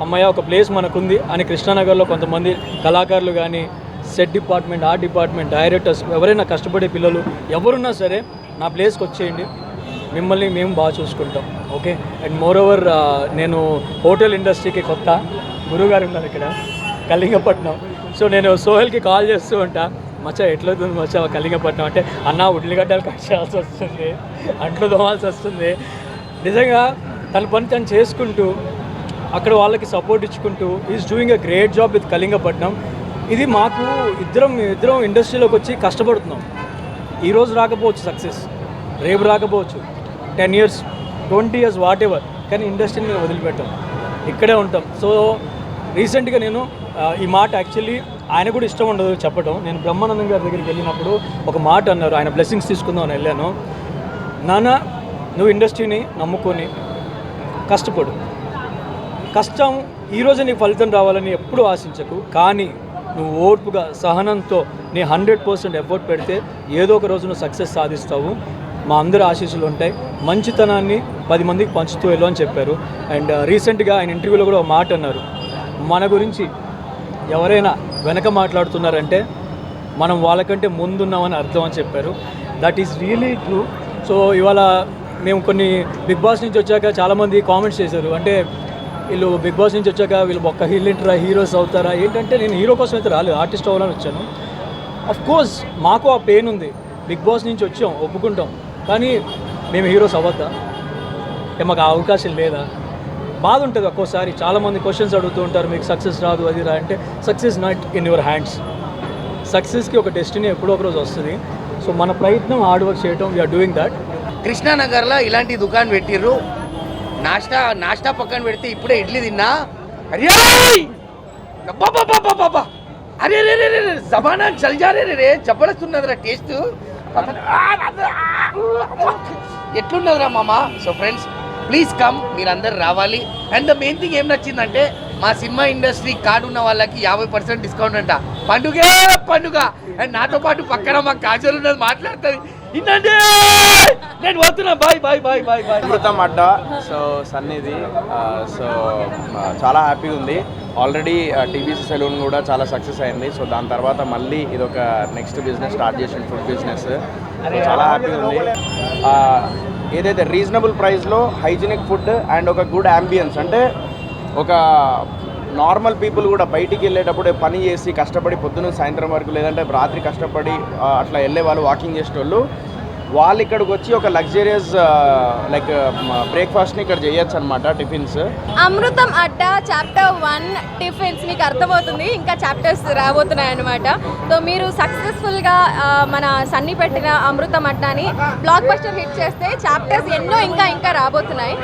అమ్మయ్య ఒక ప్లేస్ మనకుంది అని కృష్ణానగర్లో కొంతమంది కళాకారులు కానీ set department, art department, directors ఎవరైనా కష్టపడే పిల్లలు ఎవరున్నా సరే నా ప్లేస్కి వచ్చేయండి, మిమ్మల్ని మేము బాగా చూసుకుంటాం. ఓకే. అండ్ మోర్ ఓవర్ నేను హోటల్ ఇండస్ట్రీకి కొత్త, గురువుగారు ఉన్నారు ఇక్కడ కళింగపట్నం. సో నేను సోహెల్కి కాల్ చేస్తూ ఉంటా, మచ్చా ఎట్లవుతుంది మచ్చా కళింగపట్నం అంటే, అన్న ఉల్లిగడ్డలు కట్ చేయాల్సి వస్తుంది, అంట్లు తోమాల్సి వస్తుంది. నిజంగా తన పని తను చేసుకుంటూ అక్కడ వాళ్ళకి సపోర్ట్ ఇచ్చుకుంటూ is doing a great job with Kalingapatnam. ఇది మాకు ఇద్దరం ఇండస్ట్రీలోకి వచ్చి కష్టపడుతున్నాం. ఈరోజు రాకపోవచ్చు సక్సెస్, రేపు రాకపోవచ్చు, 10 years 20 years వాట్ ఎవర్, కానీ ఇండస్ట్రీని మేము వదిలిపెట్టాం, ఇక్కడే ఉంటాం. సో రీసెంట్గా నేను ఈ మాట యాక్చువల్లీ ఆయన కూడా ఇష్టం ఉండదు చెప్పడం. నేను బ్రహ్మానందం గారి దగ్గరికి వెళ్ళినప్పుడు ఒక మాట అన్నారు, ఆయన బ్లెస్సింగ్స్ తీసుకుందాం అని వెళ్ళాను. నాన్న నువ్వు ఇండస్ట్రీని నమ్ముకొని కష్టపడు, కష్టం ఈరోజు నీకు ఫలితం రావాలని ఎప్పుడూ ఆశించకు, కానీ నువ్వు ఓర్పుగా సహనంతో నీ 100% ఎఫర్ట్ పెడితే ఏదో ఒక రోజు నువ్వు సక్సెస్ సాధిస్తావు, మా అందరి ఆశీస్సులు ఉంటాయి, మంచితనాన్ని 10 మందికి పంచుతూ వెళ్ళు అని చెప్పారు. అండ్ రీసెంట్గా ఆయన ఇంటర్వ్యూలో కూడా ఒక మాట అన్నారు, మన గురించి ఎవరైనా వెనక మాట్లాడుతున్నారంటే మనం వాళ్ళకంటే ముందున్నామని అర్థం అని చెప్పారు. That is really true. So ఇవాళ మేము కొన్ని బిగ్ బాస్ నుంచి వచ్చాక చాలామంది కామెంట్స్ చేశారు, అంటే వీళ్ళు బిగ్ బాస్ నుంచి వచ్చాక వీళ్ళు ఒక్క హీరోస్ అవుతారా ఏంటంటే, నేను హీరో కోసం అయితే రాలేదు, ఆర్టిస్ట్ అవ్వాలని వచ్చాను. అఫ్ కోర్స్ మాకు ఆ పెయిన్ ఉంది, బిగ్ బాస్ నుంచి వచ్చాం ఒప్పుకుంటాం, కానీ మేము హీరోస్ అవ్వద్దా, మాకు ఆ అవకాశం లేదా, బాధ ఉంటుంది ఒక్కోసారి. చాలామంది క్వశ్చన్స్ అడుగుతూ ఉంటారు, మీకు సక్సెస్ రాదు అది రా అంటే, success not in your hands. సక్సెస్కి ఒక డెస్టినీ ఎప్పుడో ఒక రోజు వస్తుంది. సో మన ప్రయత్నం హార్డ్ వర్క్ చేయటం, వీఆర్ డూయింగ్ దాట్. కృష్ణానగర్లో ఇలాంటి దుకాణం పెట్టిర్రు, నాష్టా పక్కన పెడితే ఇప్పుడే ఇడ్లీ తిన్నా, అరే బాబా అరే రే రే రే జమానా చల్ జా రే జబర్దస్తున్నదిరా టేస్ట్, ఎట్లున్నదిరా మామా. సో ఫ్రెండ్స్ ప్లీజ్ కమ్, మీరందరూ రావాలి. అండ్ ద మెయిన్ థింగ్ ఏం నచ్చిందంటే, మా సినిమా ఇండస్ట్రీ కార్డు ఉన్న వాళ్ళకి 50% డిస్కౌంట్ అంట, పండుగ. అండ్ నాతో పాటు పక్కన మా కాజల్ ఉన్నది మాట్లాడుతుంది, ఇన్నండి నేను పోతున్నా, బాయ్. అమృతం అడ్డా. సో సన్నిధి, సో చాలా హ్యాపీగా ఉంది. ఆల్రెడీ టీబీసీ సెలూన్ కూడా చాలా సక్సెస్ అయింది. సో దాని తర్వాత మళ్ళీ ఇదొక నెక్స్ట్ బిజినెస్ స్టార్ట్ చేసిన ఫుడ్ బిజినెస్. చాలా హ్యాపీగా ఉంది. ఏదైతే రీజనబుల్ ప్రైస్లో హైజీనిక్ ఫుడ్ అండ్ ఒక గుడ్ అంబియన్స్, అంటే ఒక నార్మల్ పీపుల్ కూడా బయటికి వెళ్ళేటప్పుడు పని చేసి కష్టపడి పొద్దున్న సాయంత్రం వరకు లేదంటే రాత్రి కష్టపడి అట్లా వెళ్ళే వాళ్ళు, వాకింగ్ చేసేటోళ్ళు, వాళ్ళు ఇక్కడికి వచ్చి ఒక లగ్జరియస్ లైక్ బ్రేక్ఫాస్ట్ని ఇక్కడ చేయొచ్చు అనమాట, టిఫిన్స్. అమృతం అడ్డా చాప్టర్ 1 టిఫిన్స్ మీకు అర్థమవుతుంది, ఇంకా చాప్టర్స్ రాబోతున్నాయి అనమాట. సో మీరు సక్సెస్ఫుల్గా మన సన్ని పెట్టిన అమృతం అడ్డాని బ్లాక్ బస్టర్ హిట్ చేస్తే చాప్టర్స్ ఎన్నో ఇంకా రాబోతున్నాయి.